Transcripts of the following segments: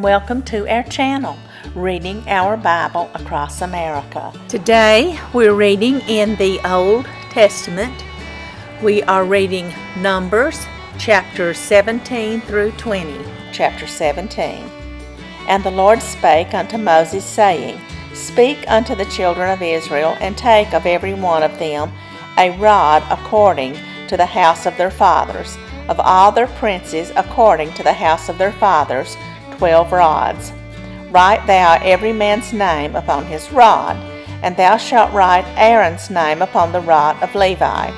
Welcome to our channel, Reading Our Bible Across America. Today we're reading in the Old Testament. We are reading Numbers chapters 17 through 20. Chapter 17. And the Lord spake unto Moses, saying, Speak unto the children of Israel, and take of every one of them a rod according to the house of their fathers, of all their princes according to the house of their fathers, 12 rods. Write thou every man's name upon his rod, and thou shalt write Aaron's name upon the rod of Levi.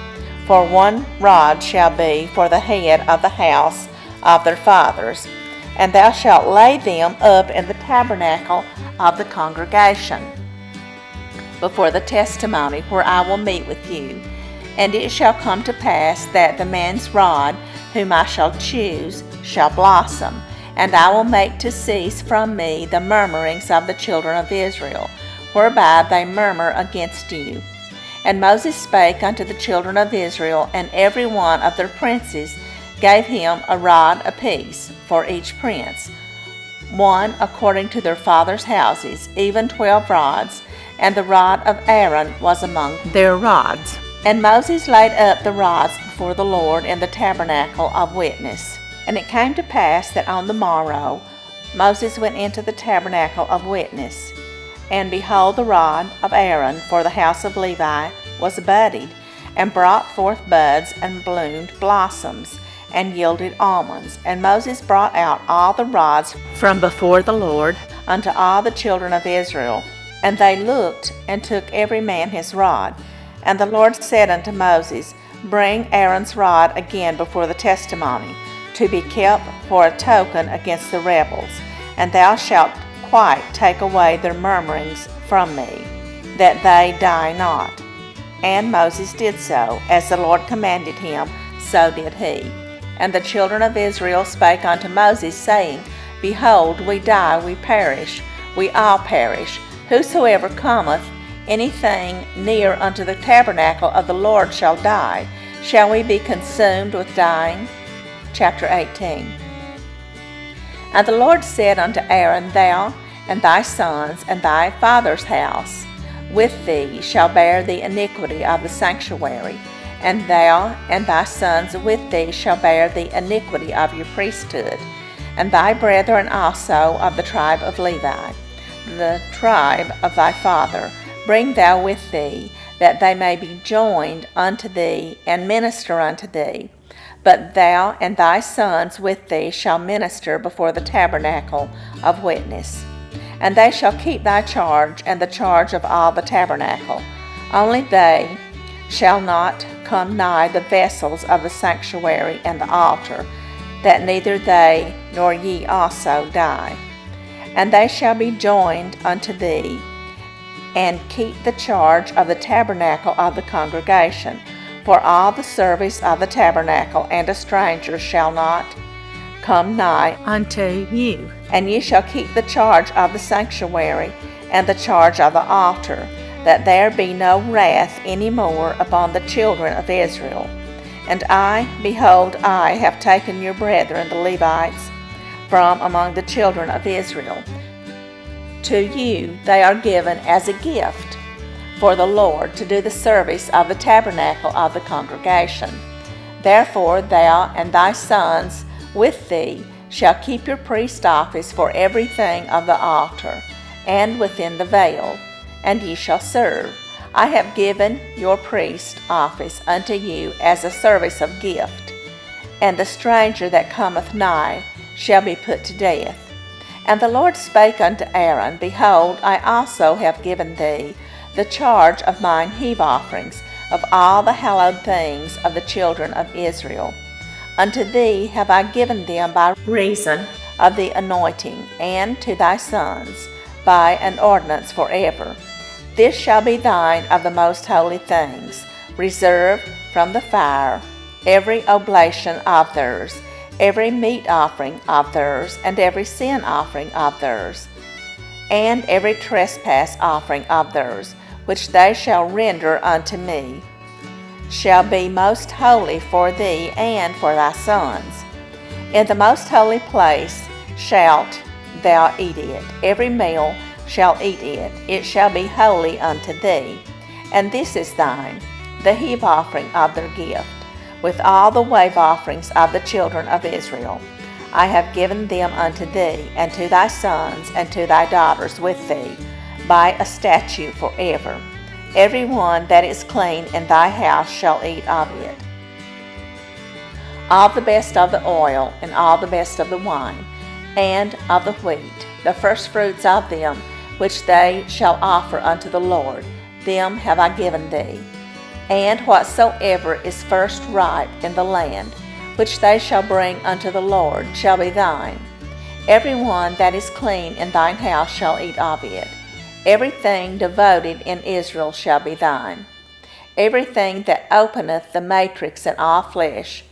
For one rod shall be for the head of the house of their fathers. And thou shalt lay them up in the tabernacle of the congregation, before the testimony where I will meet with you. And it shall come to pass that the man's rod, whom I shall choose, shall blossom, and I will make to cease from me the murmurings of the children of Israel, whereby they murmur against you. And Moses spake unto the children of Israel, and every one of their princes gave him a rod apiece for each prince, one according to their fathers' houses, even 12 rods, and the rod of Aaron was among their rods. And Moses laid up the rods before the Lord in the tabernacle of witness. And it came to pass that on the morrow Moses went into the tabernacle of witness, and behold, the rod of Aaron for the house of Levi was budded, and brought forth buds, and bloomed blossoms, and yielded almonds. And Moses brought out all the rods from before the Lord unto all the children of Israel. And they looked, and took every man his rod. And the Lord said unto Moses, Bring Aaron's rod again before the testimony, to be kept for a token against the rebels, and thou shalt quite take away their murmurings from me, that they die not. And Moses did so, as the Lord commanded him, so did he. And the children of Israel spake unto Moses, saying, Behold, we die, we perish, we all perish. Whosoever cometh anything near unto the tabernacle of the Lord shall die. Shall we be consumed with dying? Chapter 18. And the Lord said unto Aaron, Thou and thy sons and thy father's house with thee shall bear the iniquity of the sanctuary, and thou and thy sons with thee shall bear the iniquity of your priesthood, and thy brethren also of the tribe of Levi, the tribe of thy father, bring thou with thee, that they may be joined unto thee and minister unto thee. But thou and thy sons with thee shall minister before the tabernacle of witness. And they shall keep thy charge and the charge of all the tabernacle. Only they shall not come nigh the vessels of the sanctuary and the altar, that neither they nor ye also die. And they shall be joined unto thee, and keep the charge of the tabernacle of the congregation, for all the service of the tabernacle, and a stranger shall not come nigh unto you. And ye shall keep the charge of the sanctuary, and the charge of the altar, that there be no wrath any more upon the children of Israel. And I, behold, I have taken your brethren the Levites from among the children of Israel. To you they are given as a gift for the Lord, to do the service of the tabernacle of the congregation. Therefore thou and thy sons with thee shall keep your priest office for everything of the altar, and within the veil, and ye shall serve. I have given your priest office unto you as a service of gift, and the stranger that cometh nigh shall be put to death. And the Lord spake unto Aaron, Behold, I also have given thee the charge of mine heave offerings, of all the hallowed things of the children of Israel. Unto thee have I given them by reason of the anointing, and to thy sons by an ordinance forever. This shall be thine of the most holy things, reserved from the fire, every oblation of theirs, every meat offering of theirs, and every sin offering of theirs, and every trespass offering of theirs, which they shall render unto me, shall be most holy for thee and for thy sons. In the most holy place shalt thou eat it. Every male shall eat it. It shall be holy unto thee. And this is thine, the heave offering of their gift, with all the wave offerings of the children of Israel. I have given them unto thee, and to thy sons, and to thy daughters with thee, by a statute forever. Every one that is clean in thy house shall eat of it. All the best of the oil, and all the best of the wine, and of the wheat, the firstfruits of them, which they shall offer unto the Lord, them have I given thee. And whatsoever is first ripe in the land, which they shall bring unto the Lord, shall be thine. Every one that is clean in thine house shall eat of it. Everything devoted in Israel shall be thine. Everything that openeth the matrix in all flesh,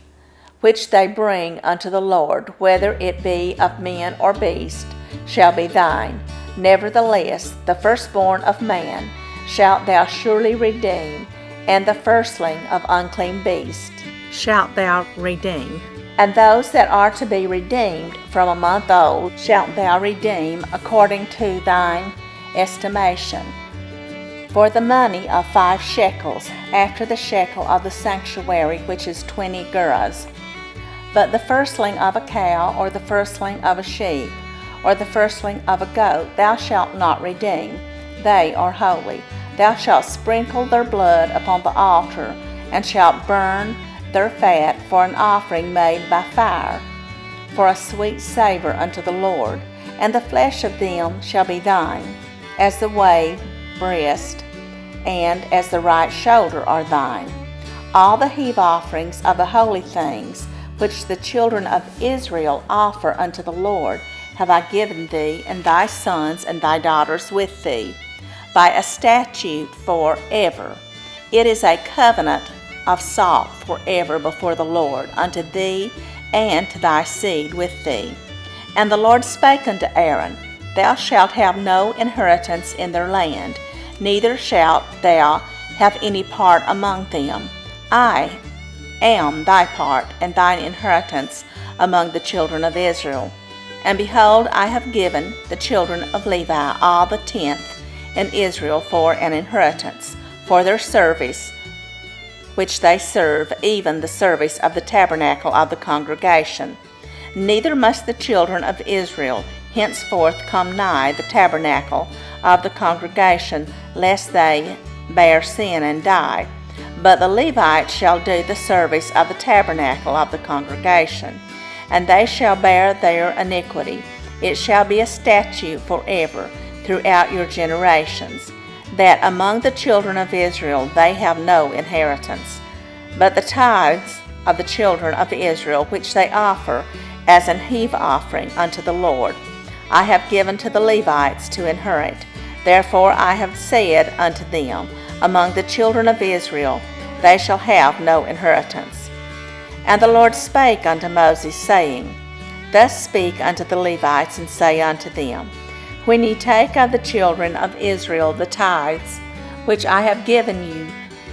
which they bring unto the Lord, whether it be of men or beast, shall be thine. Nevertheless, the firstborn of man shalt thou surely redeem, and the firstling of unclean beasts shalt thou redeem. And those that are to be redeemed from a month old shalt thou redeem according to thine estimation, for the money of 5 shekels, after the shekel of the sanctuary, which is 20 gerahs. But the firstling of a cow, or the firstling of a sheep, or the firstling of a goat, thou shalt not redeem. They are holy. Thou shalt sprinkle their blood upon the altar, and shalt burn their fat for an offering made by fire, for a sweet savor unto the Lord. And the flesh of them shall be thine, as the wave breast, and as the right shoulder are thine. All the heave offerings of the holy things, which the children of Israel offer unto the Lord, have I given thee, and thy sons and thy daughters with thee, by a statute forever. It is a covenant of salt forever before the Lord, unto thee and to thy seed with thee. And the Lord spake unto Aaron, Thou shalt have no inheritance in their land, neither shalt thou have any part among them. I am thy part and thine inheritance among the children of Israel. And behold, I have given the children of Levi all the 10th in Israel for an inheritance, for their service which they serve, even the service of the tabernacle of the congregation. Neither must the children of Israel henceforth come nigh the tabernacle of the congregation, lest they bear sin and die. But the Levites shall do the service of the tabernacle of the congregation, and they shall bear their iniquity. It shall be a statute forever throughout your generations, that among the children of Israel they have no inheritance. But the tithes of the children of Israel, which they offer as an heave offering unto the Lord, I have given to the Levites to inherit. Therefore I have said unto them, Among the children of Israel they shall have no inheritance. And the Lord spake unto Moses, saying, Thus speak unto the Levites, and say unto them, When ye take of the children of Israel the tithes, which I have given you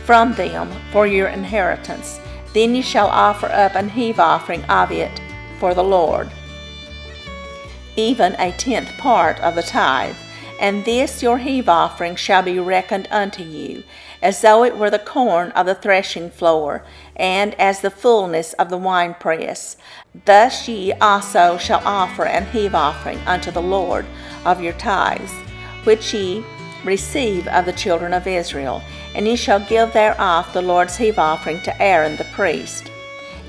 from them for your inheritance, then ye shall offer up an heave offering of it for the Lord, even a 10th part of the tithe. And this your heave offering shall be reckoned unto you, as though it were the corn of the threshing floor, and as the fullness of the winepress. Thus ye also shall offer an heave offering unto the Lord of your tithes, which ye receive of the children of Israel, and ye shall give thereof the Lord's heave offering to Aaron the priest.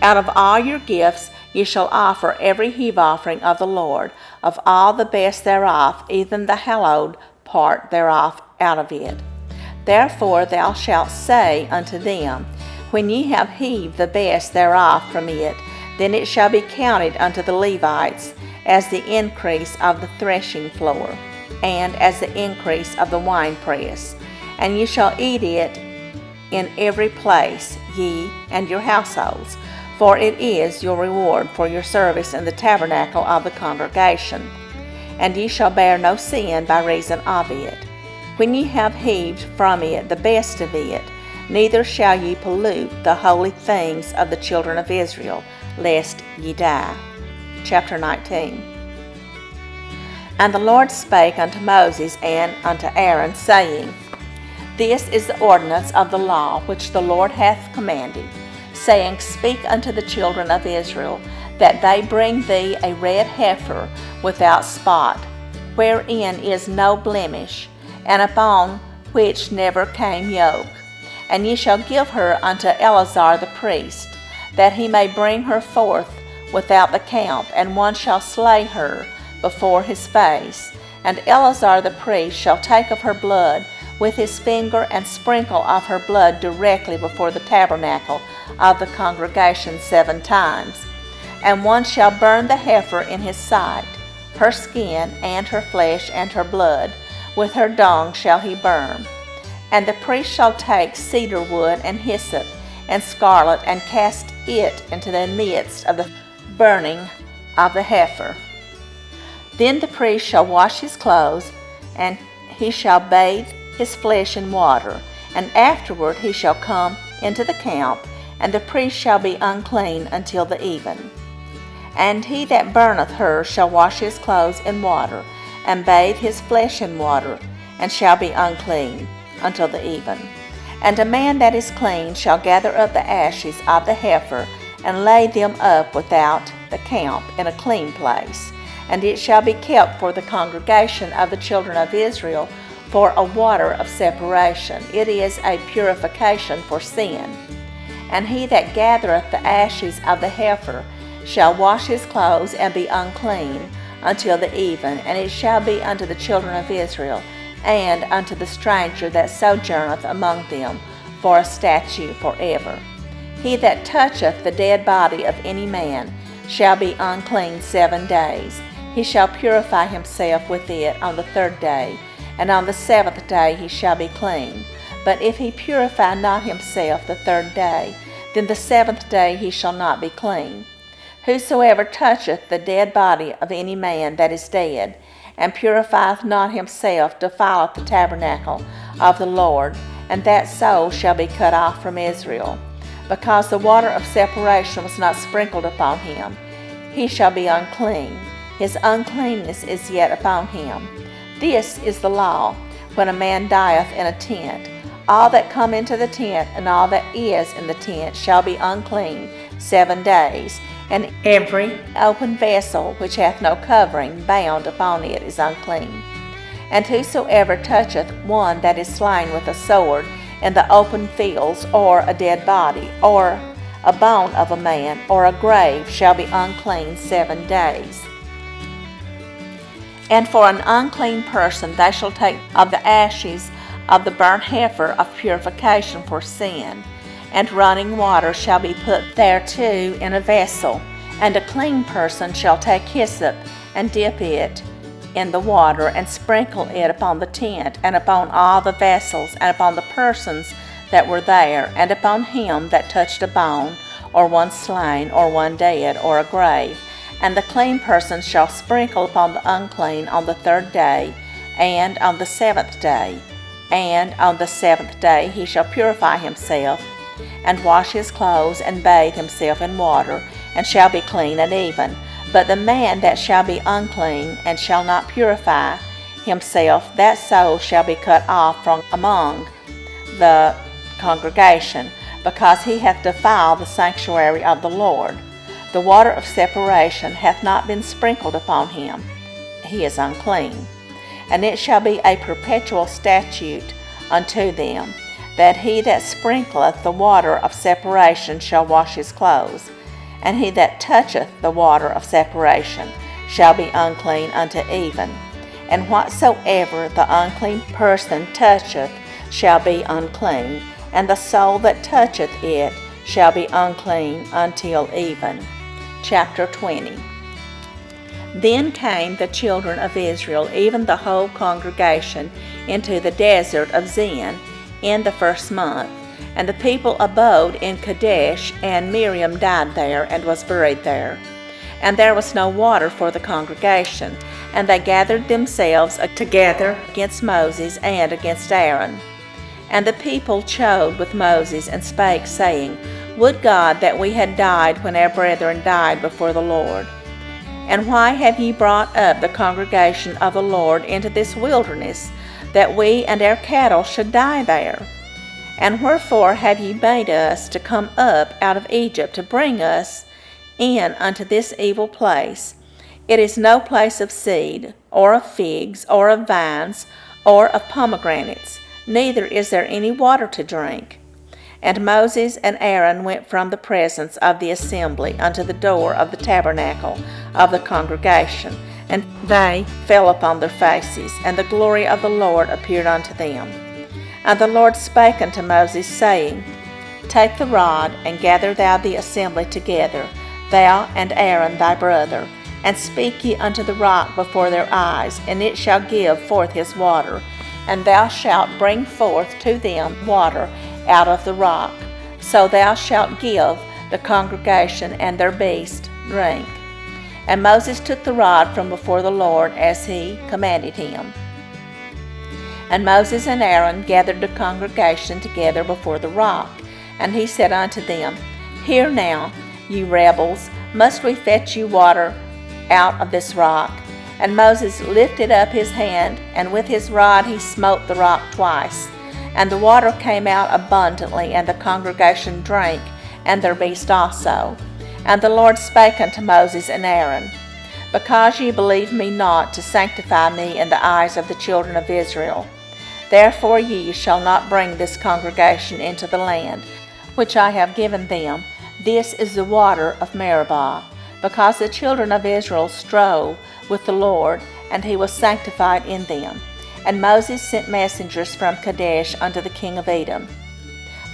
Out of all your gifts ye shall offer every heave offering of the Lord, of all the best thereof, even the hallowed part thereof out of it. Therefore thou shalt say unto them, When ye have heaved the best thereof from it, then it shall be counted unto the Levites as the increase of the threshing floor, and as the increase of the winepress. And ye shall eat it in every place, ye and your households, for it is your reward for your service in the tabernacle of the congregation. And ye shall bear no sin by reason of it, when ye have heaved from it the best of it, neither shall ye pollute the holy things of the children of Israel, lest ye die. Chapter 19. And the Lord spake unto Moses and unto Aaron, saying, This is the ordinance of the law which the Lord hath commanded, saying, Speak unto the children of Israel, that they bring thee a red heifer without spot, wherein is no blemish, and upon which never came yoke. And ye shall give her unto Eleazar the priest, that he may bring her forth without the camp, and one shall slay her before his face. And Eleazar the priest shall take of her blood with his finger, and sprinkle of her blood directly before the tabernacle of the congregation 7 times. And one shall burn the heifer in his sight, her skin, and her flesh, and her blood, with her dung shall he burn. And the priest shall take cedar wood, and hyssop, and scarlet, and cast it into the midst of the burning of the heifer. Then the priest shall wash his clothes, and he shall bathe his flesh in water, and afterward he shall come into the camp, and the priest shall be unclean until the even. And he that burneth her shall wash his clothes in water, and bathe his flesh in water, and shall be unclean until the even. And a man that is clean shall gather up the ashes of the heifer, and lay them up without the camp in a clean place. And it shall be kept for the congregation of the children of Israel for a water of separation. It is a purification for sin. And he that gathereth the ashes of the heifer shall wash his clothes and be unclean until the even. And it shall be unto the children of Israel, and unto the stranger that sojourneth among them, for a statute forever. He that toucheth the dead body of any man shall be unclean 7 days. He shall purify himself with it on the 3rd day, and on the 7th day he shall be clean. But if he purify not himself the 3rd day, then the 7th day he shall not be clean. Whosoever toucheth the dead body of any man that is dead, and purifieth not himself, defileth the tabernacle of the Lord, and that soul shall be cut off from Israel. Because the water of separation was not sprinkled upon him, he shall be unclean. His uncleanness is yet upon him. This is the law, when a man dieth in a tent. All that come into the tent, and all that is in the tent, shall be unclean 7 days. And every open vessel which hath no covering bound upon it is unclean. And whosoever toucheth one that is slain with a sword in the open fields, or a dead body, or a bone of a man, or a grave, shall be unclean 7 days. And for an unclean person they shall take of the ashes of the burnt heifer of purification for sin, and running water shall be put thereto in a vessel. And a clean person shall take hyssop, and dip it in the water, and sprinkle it upon the tent, and upon all the vessels, and upon the persons that were there, and upon him that touched a bone, or one slain, or one dead, or a grave. And the clean person shall sprinkle upon the unclean on the 3rd day, and on the 7th day. And on the 7th day he shall purify himself, and wash his clothes, and bathe himself in water, and shall be clean and even. But the man that shall be unclean, and shall not purify himself, that soul shall be cut off from among the congregation, because he hath defiled the sanctuary of the Lord. The water of separation hath not been sprinkled upon him. He is unclean. And it shall be a perpetual statute unto them, that he that sprinkleth the water of separation shall wash his clothes. And he that toucheth the water of separation shall be unclean unto even. And whatsoever the unclean person toucheth shall be unclean, and the soul that toucheth it shall be unclean until even. Chapter 20. Then came the children of Israel, even the whole congregation, into the desert of Zin in the 1st month. And the people abode in Kadesh, and Miriam died there, and was buried there. And there was no water for the congregation, and they gathered themselves together against Moses and against Aaron. And the people chode with Moses, and spake, saying, Would God that we had died when our brethren died before the Lord. And why have ye brought up the congregation of the Lord into this wilderness, that we and our cattle should die there? And wherefore have ye bade us to come up out of Egypt to bring us in unto this evil place? It is no place of seed, or of figs, or of vines, or of pomegranates, neither is there any water to drink. And Moses and Aaron went from the presence of the assembly unto the door of the tabernacle of the congregation, and they fell upon their faces, and the glory of the Lord appeared unto them. And the Lord spake unto Moses, saying, Take the rod, and gather thou the assembly together, thou and Aaron thy brother, and speak ye unto the rock before their eyes, and it shall give forth his water, and thou shalt bring forth to them water out of the rock. So thou shalt give the congregation and their beasts drink. And Moses took the rod from before the Lord as he commanded him. And Moses and Aaron gathered the congregation together before the rock. And he said unto them, Hear now, ye rebels, must we fetch you water out of this rock? And Moses lifted up his hand, and with his rod he smote the rock twice. And the water came out abundantly, and the congregation drank, and their beasts also. And the Lord spake unto Moses and Aaron, Because ye believe me not to sanctify me in the eyes of the children of Israel, therefore ye shall not bring this congregation into the land which I have given them. This is the water of Meribah, because the children of Israel strove with the Lord, and he was sanctified in them. And Moses sent messengers from Kadesh unto the king of Edom.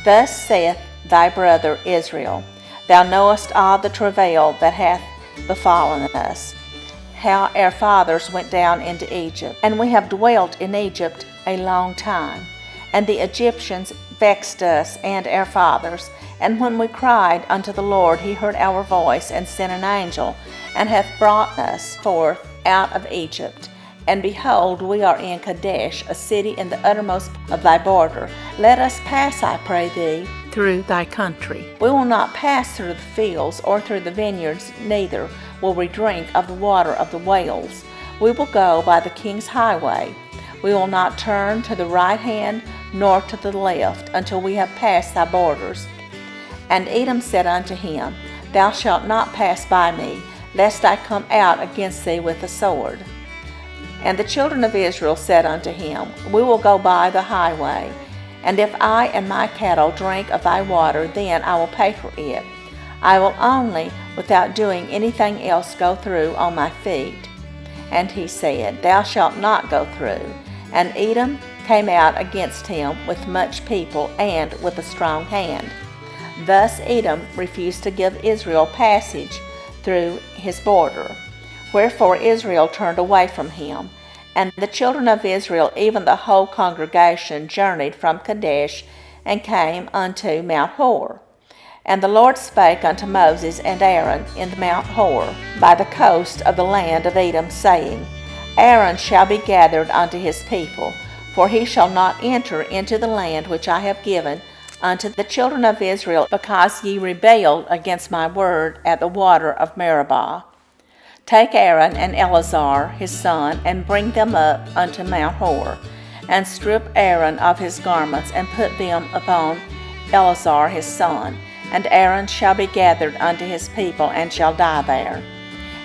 Thus saith thy brother Israel, Thou knowest all the travail that hath befallen us, how our fathers went down into Egypt, and we have dwelt in Egypt a long time. And the Egyptians vexed us and our fathers. And when we cried unto the Lord, he heard our voice, and sent an angel, and hath brought us forth out of Egypt. And behold, we are in Kadesh, a city in the uttermost of thy border. Let us pass, I pray thee, through thy country. We will not pass through the fields or through the vineyards, neither will we drink of the water of the wells. We will go by the king's highway. We will not turn to the right hand nor to the left until we have passed thy borders. And Edom said unto him, Thou shalt not pass by me, lest I come out against thee with a sword. And the children of Israel said unto him, We will go by the highway, and if I and my cattle drink of thy water, then I will pay for it. I will only, without doing anything else, go through on my feet. And he said, Thou shalt not go through. And Edom came out against him with much people and with a strong hand. Thus Edom refused to give Israel passage through his border. Wherefore Israel turned away from him. And the children of Israel, even the whole congregation, journeyed from Kadesh, and came unto Mount Hor. And the Lord spake unto Moses and Aaron in Mount Hor, by the coast of the land of Edom, saying, Aaron shall be gathered unto his people, for he shall not enter into the land which I have given unto the children of Israel, because ye rebelled against my word at the water of Meribah. Take Aaron and Eleazar his son, and bring them up unto Mount Hor, and strip Aaron of his garments, and put them upon Eleazar his son. And Aaron shall be gathered unto his people, and shall die there.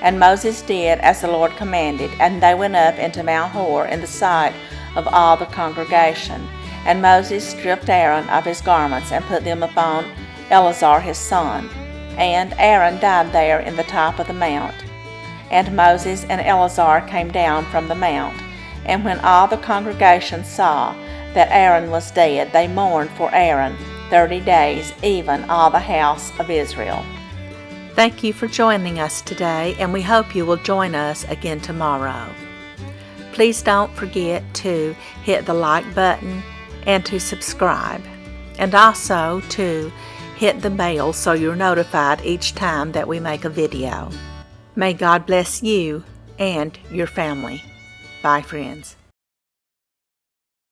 And Moses did as the Lord commanded, and they went up into Mount Hor in the sight of all the congregation. And Moses stripped Aaron of his garments, and put them upon Eleazar his son. And Aaron died there in the top of the mount. And Moses and Eleazar came down from the mount. And when all the congregation saw that Aaron was dead, they mourned for Aaron 30 days, even all the house of Israel. Thank you for joining us today, and we hope you will join us again tomorrow. Please don't forget to hit the like button and to subscribe, and also to hit the bell so you're notified each time that we make a video. May God bless you and your family. Bye, friends.